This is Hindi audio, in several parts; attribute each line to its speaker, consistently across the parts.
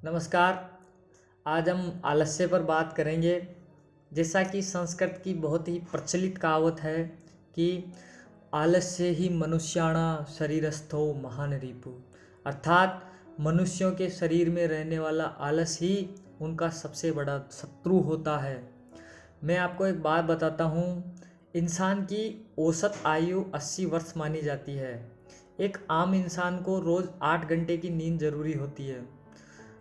Speaker 1: नमस्कार। आज हम आलस्य पर बात करेंगे। जैसा कि संस्कृत की बहुत ही प्रचलित कहावत है कि आलस्य ही मनुष्याणां शरीरस्थो महान रिपु, अर्थात मनुष्यों के शरीर में रहने वाला आलस ही उनका सबसे बड़ा शत्रु होता है। मैं आपको एक बात बताता हूँ। इंसान की औसत आयु 80 वर्ष मानी जाती है। एक आम इंसान को रोज़ 8 घंटे की नींद ज़रूरी होती है।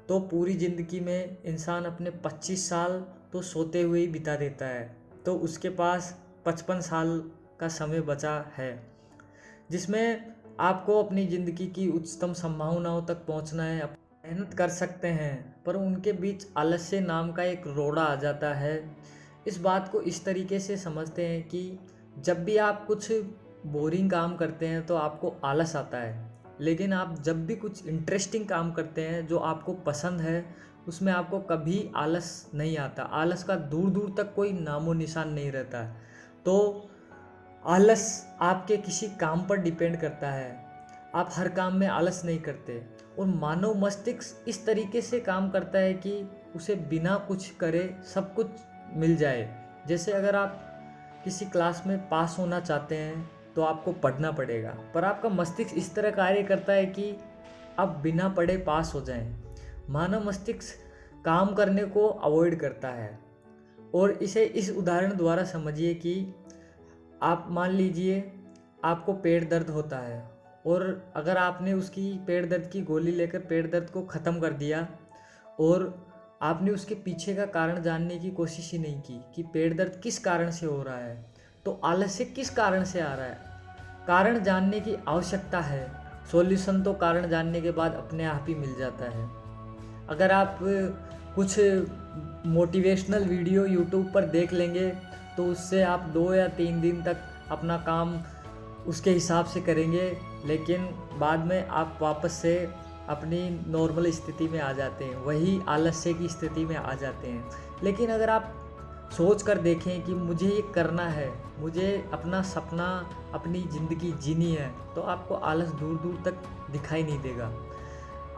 Speaker 1: तो पूरी ज़िंदगी में इंसान अपने 25 साल तो सोते हुए ही बिता देता है, तो उसके पास 55 साल का समय बचा है, जिसमें आपको अपनी ज़िंदगी की उच्चतम संभावनाओं तक पहुंचना है। मेहनत कर सकते हैं, पर उनके बीच आलस्य नाम का एक रोड़ा आ जाता है। इस बात को इस तरीके से समझते हैं कि जब भी आप कुछ बोरिंग काम करते हैं तो आपको आलस आता है, लेकिन आप जब भी कुछ इंटरेस्टिंग काम करते हैं जो आपको पसंद है, उसमें आपको कभी आलस नहीं आता। आलस का दूर दूर तक कोई नामो निशान नहीं रहता है। तो आलस आपके किसी काम पर डिपेंड करता है। आप हर काम में आलस नहीं करते। और मानव मस्तिष्क इस तरीके से काम करता है कि उसे बिना कुछ करे सब कुछ मिल जाए। जैसे अगर आप किसी क्लास में पास होना चाहते हैं तो आपको पढ़ना पड़ेगा, पर आपका मस्तिष्क इस तरह कार्य करता है कि आप बिना पढ़े पास हो जाएं। मानव मस्तिष्क काम करने को अवॉइड करता है। और इसे इस उदाहरण द्वारा समझिए कि आप मान लीजिए आपको पेट दर्द होता है, और अगर आपने उसकी पेट दर्द की गोली लेकर पेट दर्द को ख़त्म कर दिया और आपने उसके पीछे का कारण जानने की कोशिश ही नहीं की कि पेट दर्द किस कारण से हो रहा है, तो आलस्य किस कारण से आ रहा है, कारण जानने की आवश्यकता है। सॉल्यूशन तो कारण जानने के बाद अपने आप ही मिल जाता है। अगर आप कुछ मोटिवेशनल वीडियो यूट्यूब पर देख लेंगे तो उससे आप 2 या 3 दिन तक अपना काम उसके हिसाब से करेंगे, लेकिन बाद में आप वापस से अपनी नॉर्मल स्थिति में आ जाते हैं, वही आलस्य की स्थिति में आ जाते हैं। लेकिन अगर आप सोच कर देखें कि मुझे ये करना है, मुझे अपना सपना, अपनी ज़िंदगी जीनी है, तो आपको आलस दूर दूर तक दिखाई नहीं देगा।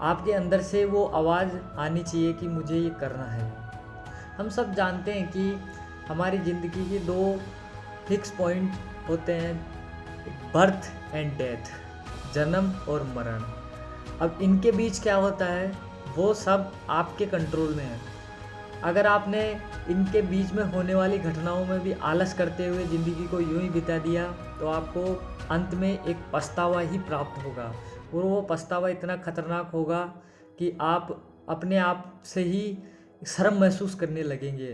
Speaker 1: आपके अंदर से वो आवाज़ आनी चाहिए कि मुझे ये करना है। हम सब जानते हैं कि हमारी ज़िंदगी के 2 फिक्स पॉइंट होते हैं, बर्थ एंड डेथ, जन्म और मरण। अब इनके बीच क्या होता है वो सब आपके कंट्रोल में है। अगर आपने इनके बीच में होने वाली घटनाओं में भी आलस करते हुए ज़िंदगी को यूं ही बिता दिया तो आपको अंत में एक पछतावा ही प्राप्त होगा। और वो पछतावा इतना खतरनाक होगा कि आप अपने आप से ही शर्म महसूस करने लगेंगे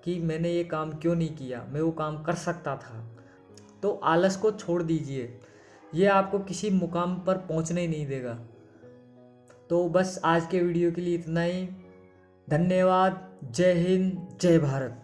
Speaker 1: कि मैंने ये काम क्यों नहीं किया, मैं वो काम कर सकता था। तो आलस को छोड़ दीजिए, ये आपको किसी मुकाम पर पहुंचने ही नहीं देगा। तो बस आज के वीडियो के लिए इतना ही। धन्यवाद। जय हिंद, जय भारत।